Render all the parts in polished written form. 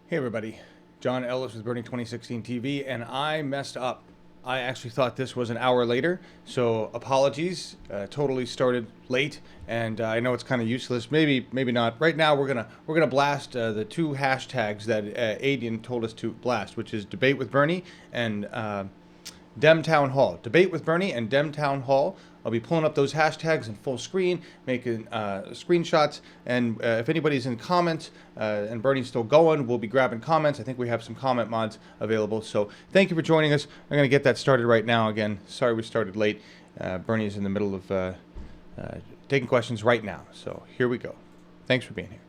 Hey everybody, John Ellis with Bernie 2016 TV, and I messed up. I actually thought this was an hour later, so apologies. Totally started late, and I know it's kind of useless. Maybe not. Right now, we're gonna blast the two hashtags that Adian told us to blast, which is debate with Bernie and Dem Town Hall. Debate with Bernie and Dem Town Hall. I'll be pulling up those hashtags in full screen, making screenshots, and if anybody's in comments and Bernie's still going, we'll be grabbing comments. I think we have some comment mods available. So thank you for joining us. I'm going to get that started right now. Again, sorry we started late. Bernie is in the middle of taking questions right now. So here we go. Thanks for being here.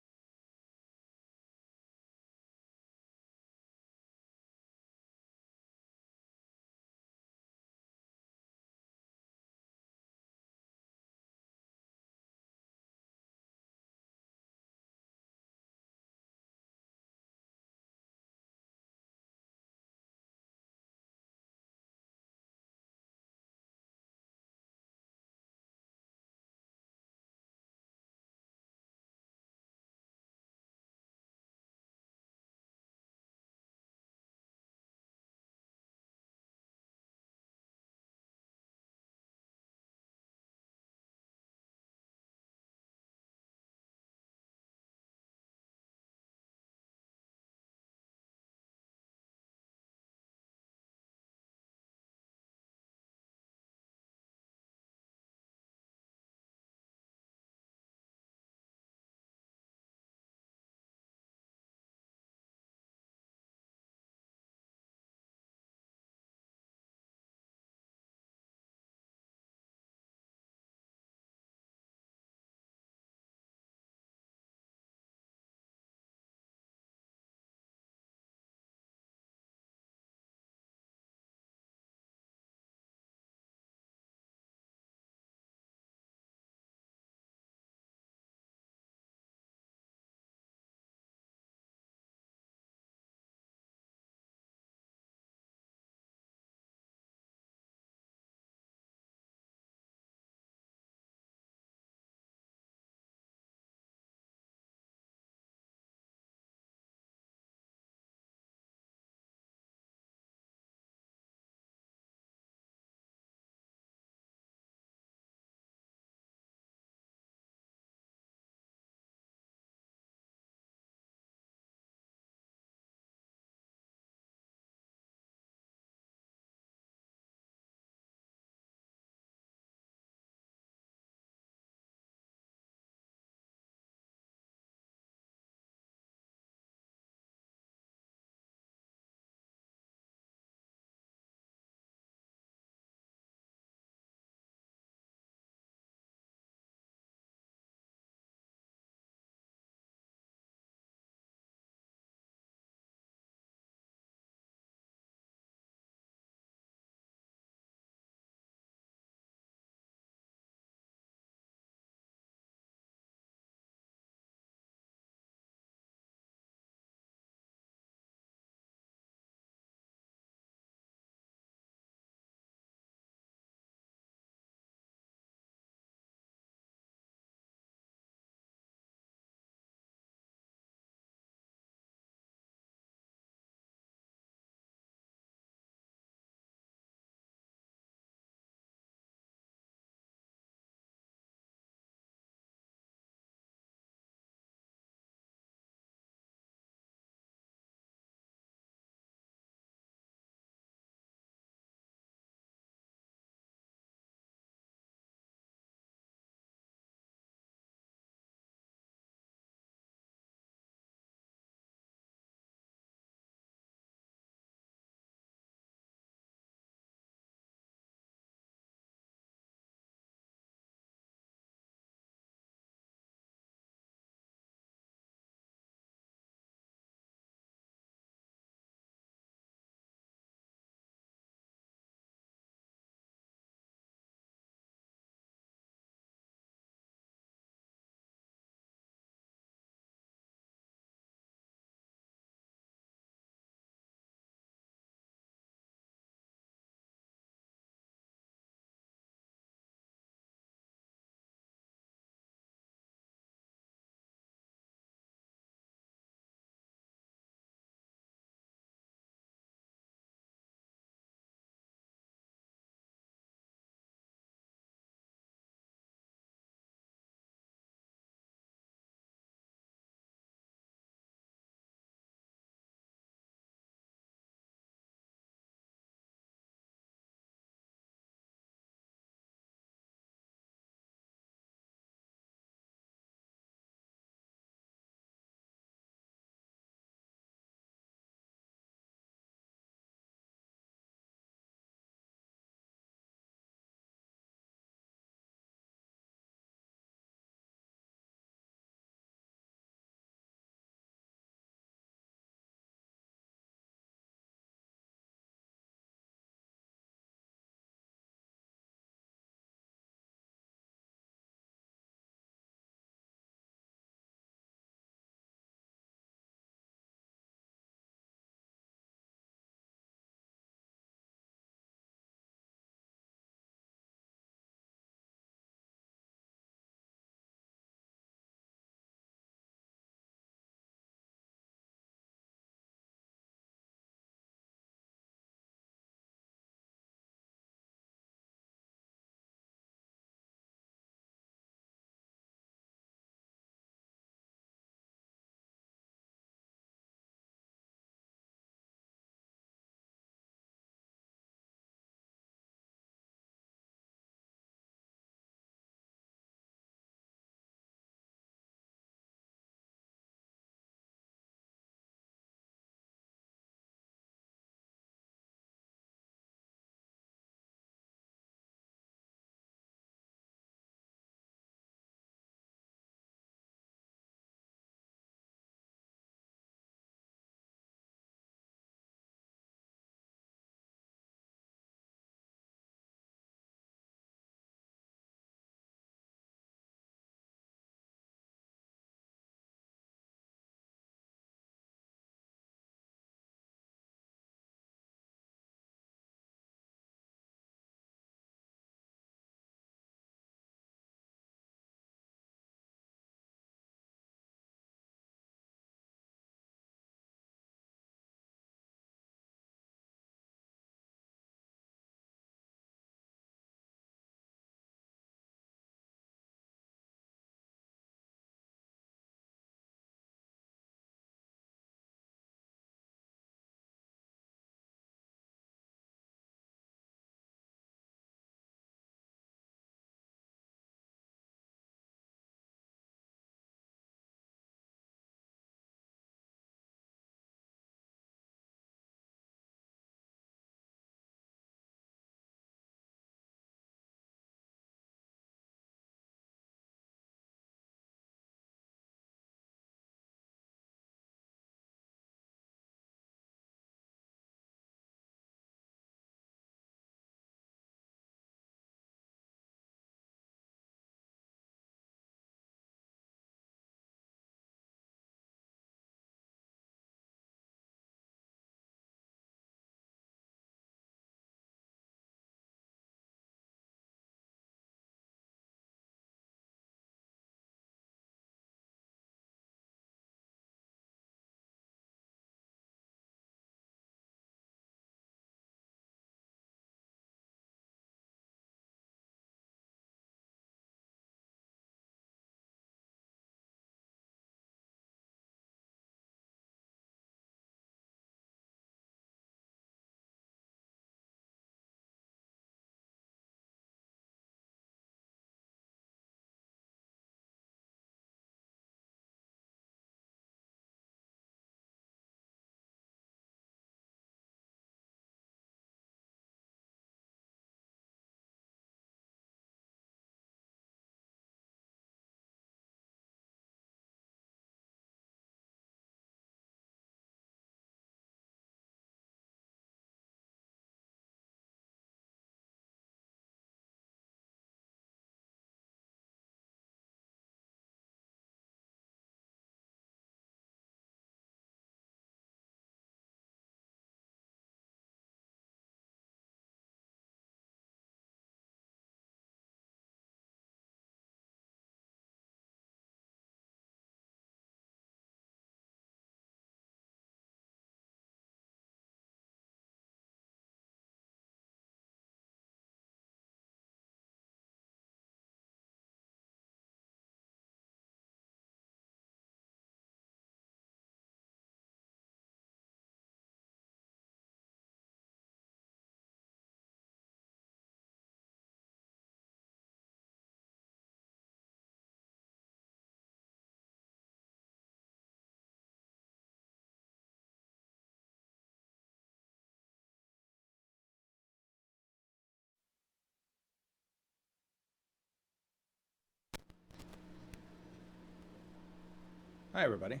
Hi, everybody.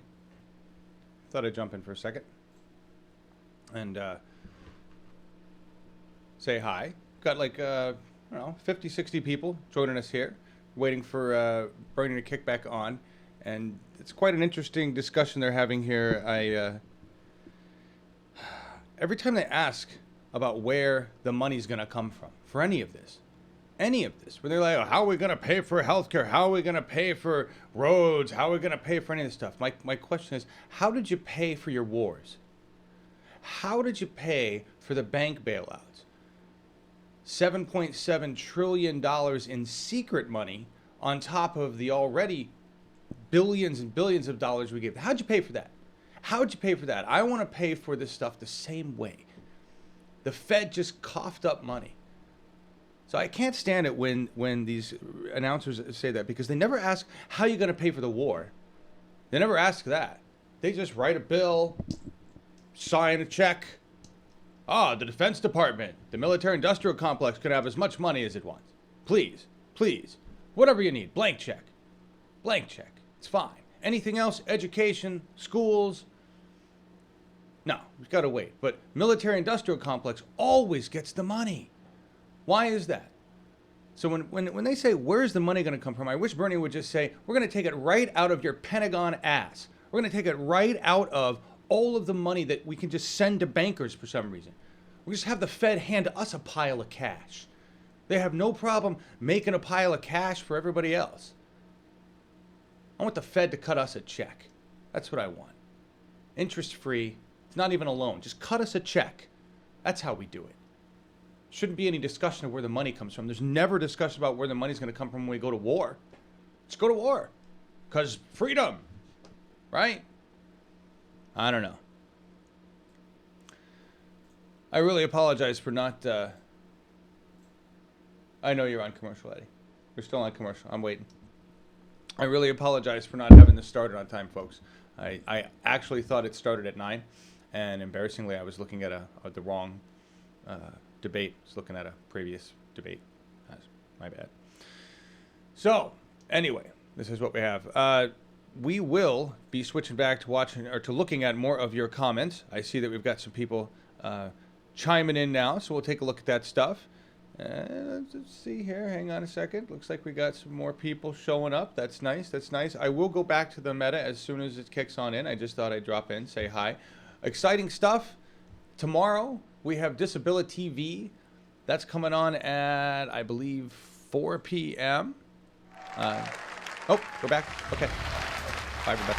Thought I'd jump in for a second and say hi. Got like, I don't know, 50, 60 people joining us here, waiting for Bernie to kick back on. And it's quite an interesting discussion they're having here. Every time they ask about where the money's going to come from for any of this, where they're like, oh, how are we going to pay for healthcare? How are we going to pay for roads? How are we going to pay for any of this stuff? My question is, how did you pay for your wars? How did you pay for the bank bailouts? $7.7 trillion in secret money on top of the already billions and billions of dollars we gave. How'd you pay for that? How'd you pay for that? I want to pay for this stuff the same way. The Fed just coughed up money. So I can't stand it when these announcers say that, because they never ask how you're going to pay for the war. They never ask that. They just write a bill, sign a check. The Defense Department, the military industrial complex could have as much money as it wants. Please, please, whatever you need, blank check. Blank check. It's fine. Anything else? Education, schools? No, we've got to wait. But military industrial complex always gets the money. Why is that? So when they say, where's the money going to come from? I wish Bernie would just say, we're going to take it right out of your Pentagon ass. We're going to take it right out of all of the money that we can just send to bankers for some reason. We just have the Fed hand us a pile of cash. They have no problem making a pile of cash for everybody else. I want the Fed to cut us a check. That's what I want. Interest free. It's not even a loan. Just cut us a check. That's how we do it. Shouldn't be any discussion of where the money comes from. There's never discussion about where the money's going to come from when we go to war. Let's go to war. Because freedom. Right? I don't know. I really apologize for not... I know you're on commercial, Eddie. You're still on commercial. I'm waiting. I really apologize for not having this started on time, folks. I actually thought it started at 9, and embarrassingly, I was looking at the wrong debate. I was looking at a previous debate. That's my bad. So, anyway, this is what we have. We will be switching back to watching or to looking at more of your comments. I see that we've got some people chiming in now, so we'll take a look at that stuff. Let's see here. Hang on a second. Looks like we got some more people showing up. That's nice. That's nice. I will go back to the meta as soon as it kicks on in. I just thought I'd drop in, say hi. Exciting stuff. Tomorrow we have Disability TV. That's coming on at, I believe, 4 p.m. We're back. Okay. Bye, everybody.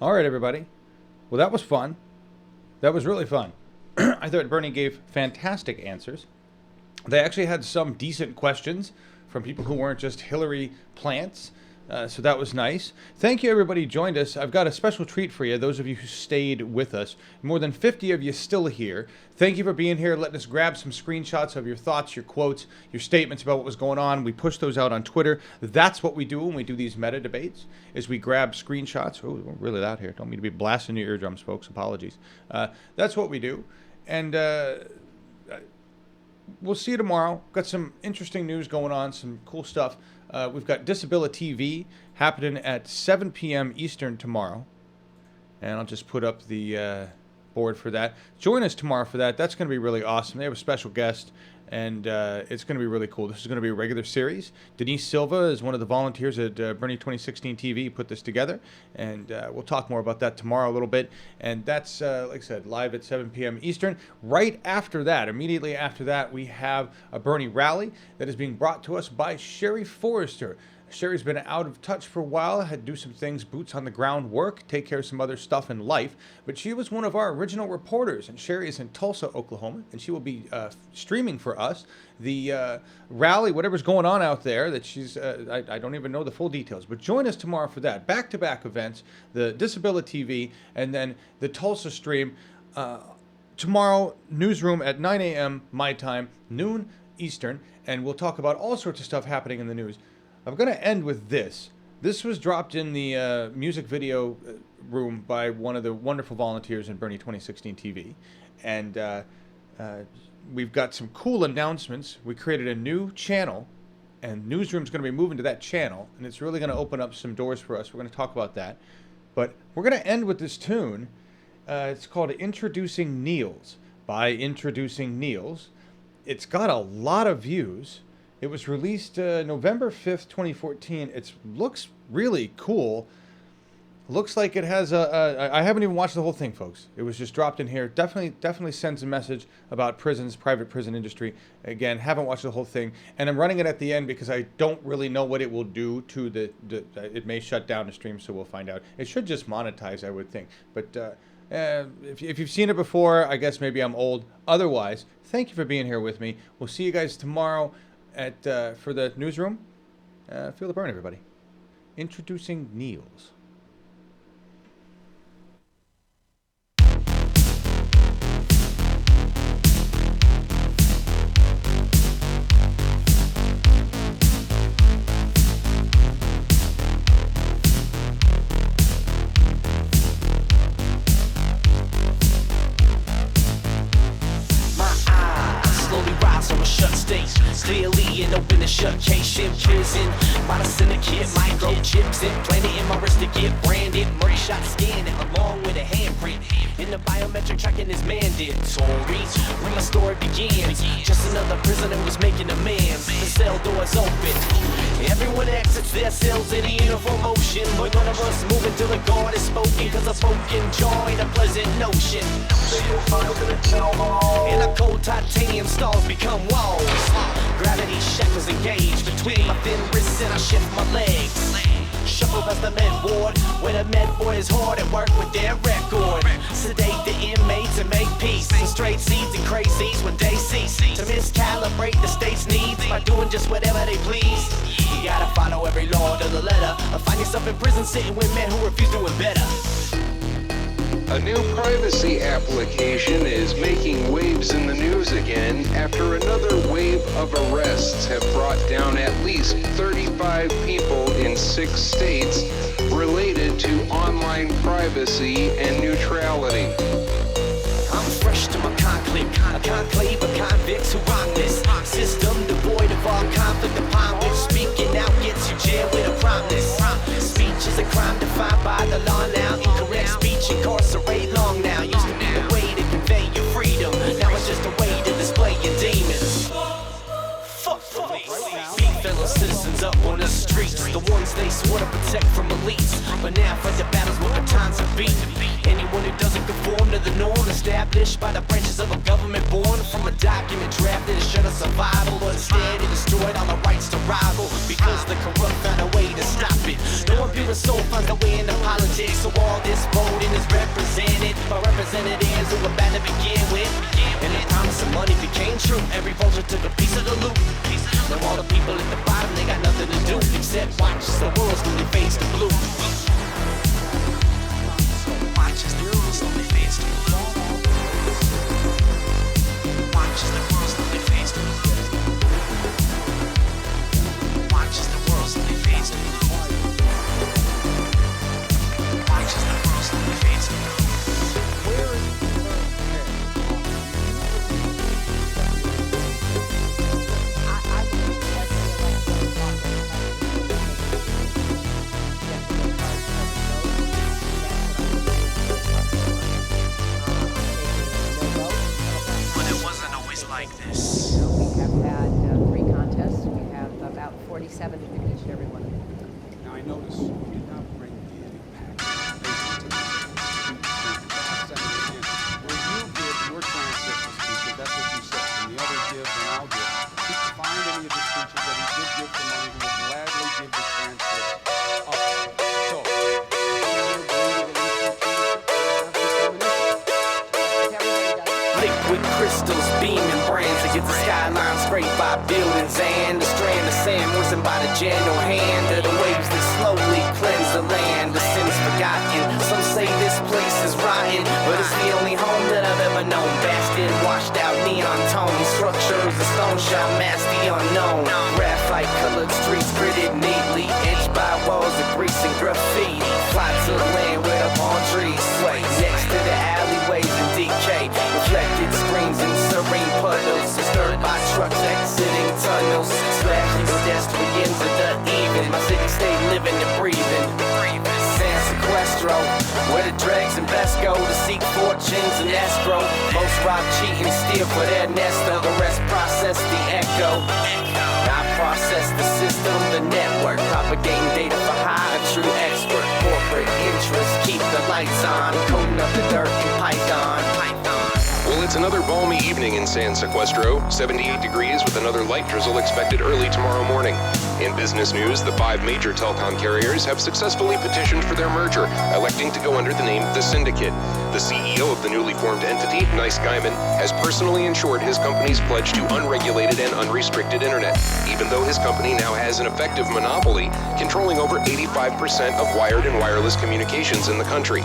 All right, everybody. Well, that was fun. That was really fun. I thought Bernie gave fantastic answers. They actually had some decent questions from people who weren't just Hillary plants. So that was nice. Thank you, everybody who joined us. I've got a special treat for you, those of you who stayed with us. More than 50 of you still here. Thank you for being here, letting us grab some screenshots of your thoughts, your quotes, your statements about what was going on. We push those out on Twitter. That's what we do when we do these meta debates, is we grab screenshots. Oh, we're really loud here. Don't mean to be blasting your eardrums, folks. Apologies. That's what we do. And we'll see you tomorrow. Got some interesting news going on, some cool stuff. We've got Disability TV happening at 7 p.m. Eastern tomorrow. And I'll just put up the board for that. Join us tomorrow for that. That's going to be really awesome. They have a special guest, and it's going to be really cool. This is going to be a regular series. Denise Silva is one of the volunteers at Bernie 2016 TV, put this together. And we'll talk more about that tomorrow a little bit. And that's, like I said, live at 7 p.m. Eastern. Right after that, immediately after that, we have a Bernie rally that is being brought to us by Sherry Forrester. Sherry's been out of touch for a while, had to do some things, boots on the ground work, take care of some other stuff in life, but she was one of our original reporters, and Sherry is in Tulsa, Oklahoma, and she will be streaming for us the rally, whatever's going on out there, that she's, I don't even know the full details, but join us tomorrow for that. Back-to-back events, the Disability TV, and then the Tulsa stream. Tomorrow, newsroom at 9 a.m. my time, noon Eastern, and we'll talk about all sorts of stuff happening in the news. I'm going to end with this. This was dropped in the music video room by one of the wonderful volunteers in Bernie 2016 TV. And we've got some cool announcements. We created a new channel, and Newsroom's going to be moving to that channel, and it's really going to open up some doors for us. We're going to talk about that. But we're going to end with this tune. It's called Introducing Niels by Introducing Niels. It's got a lot of views. It was released November 5th, 2014. It looks really cool. Looks like it has I haven't even watched the whole thing, folks. It was just dropped in here. Definitely sends a message about prisons, private prison industry. Again, haven't watched the whole thing. And I'm running it at the end because I don't really know what it will do to it may shut down the stream, so we'll find out. It should just monetize, I would think. But if you've seen it before, I guess maybe I'm old. Otherwise, thank you for being here with me. We'll see you guys tomorrow for the newsroom. Feel the burn, everybody. Introducing Niels. Clearly an open and shut case in prison by the syndicate, microchips implanted in my wrist to get branded. Murray shot scan along with a handprint, and the biometric tracking is mandatory. When my story begins, just another prisoner was making demands. The cell doors open, everyone exits their cells in a uniform motion, but none of us move until the guard is spoken, cause a broken jaw ain't a pleasant notion. And our cold titanium stalls become walls. Gravity shackles engage between my thin wrists, and I shift my legs. Shuffle past the med ward, where the med boys hard at work with their record. Sedate the inmates and make peace, and straight seeds and crazies when they cease to miscalibrate the state's needs by doing just whatever they please. You gotta follow every law to the letter, or find yourself in prison sitting with men who refuse doing better. A new privacy application is making waves in the news again after another wave of arrests have brought down at least 35 people in 6 states related to online privacy and neutrality. I'm fresh to my conclave, a conclave of convicts who rock this system devoid of all conflict upon which speaking out gets you jailed with a promise. Speech is a crime defined by the law now. Incorrect speech incarcerate long now. Used to be a way to convey your freedom, now it's just a way to display your demons. Fuck police. Beat fellow citizens up on the streets, the ones they swore to protect from elites, but now fight the battles with batons and beat. Anyone who doesn't conform to the norm established by the branches of a government born from a document drafted to shut a survival, but instead it destroyed all the rights to rival because the corrupt found a way to stop it. No one pure soul finds a way into politics, so all this voting is represented by representatives who were bad to begin with. And the promise of money became true. Every vulture took a piece of the loot. Now all the people at the bottom, they got nothing to do except watch as the world slowly fades to blue. Watch as the world slowly fades to blue. Watch as the world slowly fades to blue. Watch as the world slowly fades to blue. Watch as the world slowly fades to blue. Where is the But it wasn't always like this. We have had 3 contests. We have about 47 to pick each and every one of them. Now I notice you did not bring the package. Where you give your transcript speeches, that's what you said. And the other gives and I'll give. If you can find any of the speeches that he did give to money, he will gladly give the transcript up. So, if you agree to release the transcript, If everybody does it. Liquid crystals, beaming brands against the skyline scraped by buildings and the strand of sand moistened by the gentle hand of the waves that slowly cleanse the land. The sins forgotten. Some say this place is rotten, but it's the only home that I've ever known. Bastard, washed out neon tone structures, the stone shot mask the unknown. Graphite colored streets gritted neatly, edged by walls of grease and graffiti. Plots of land where the palm trees sway next to the alleyways in decay. Reflected screens and serene puddles, disturbed by trucks exiting tunnels. Slashing pedestrians of the even. My city stay living and breathing. San Sequestro, where the dregs and best go to seek fortunes and escrow. Most rob, cheat, and steal for their nest, though the rest process the echo. I process the system, the network, propagating data for hire, true expert. Corporate interests keep the lights on, coating up the dirt in Python. Well, it's another balmy evening in San Sequestro, 78 degrees with another light drizzle expected early tomorrow morning. In business news, the 5 major telecom carriers have successfully petitioned for their merger, electing to go under the name The Syndicate. The CEO of the newly formed entity, Nice Guyman, has personally ensured his company's pledge to unregulated and unrestricted internet, even though his company now has an effective monopoly, controlling over 85% of wired and wireless communications in the country.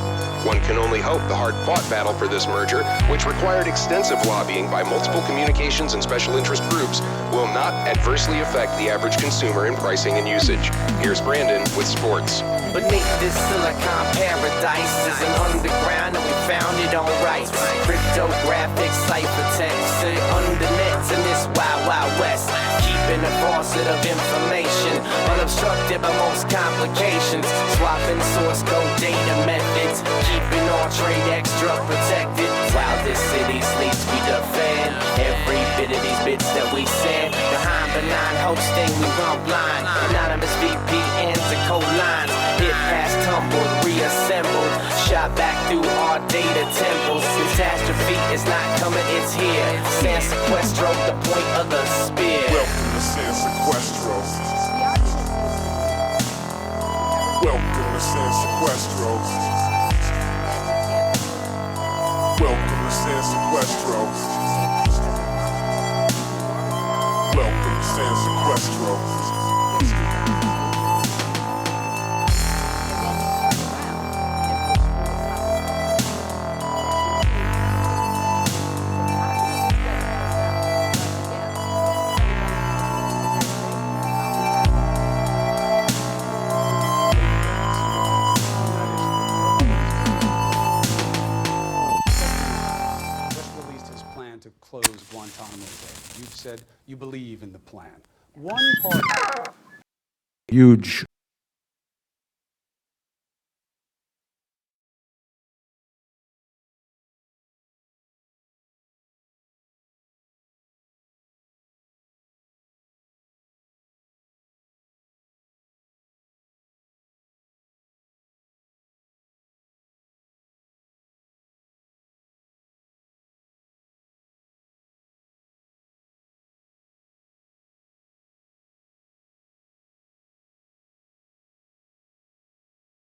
One can only hope the hard-fought battle for this merger, which required extensive lobbying by multiple communications and special interest groups, will not adversely affect the average consumer in pricing and usage. Here's Brandon with sports. Beneath this silicon paradise is an underground and we found it on rights. Cryptographic ciphertext undernets in this wild, wild west. Keeping a faucet of information unobstructed by most complications. Swapping source code data methods. Keeping all trade extra protected. While this city sleeps, we defend every bit of these bits that we send. Behind benign hosting, we run blind. Anonymous VPNs and code lines. Hit past tumbled, reassembled. Shot back through our data temples. Catastrophe is not coming, it's here. San Sequestro, the point of the spear. Welcome to San Sequestro. Welcome to San Sequestro. Welcome to San Sequestro. Welcome to San Sequestro. to close Guantanamo Bay. You've said you believe in the plan. One part. Huge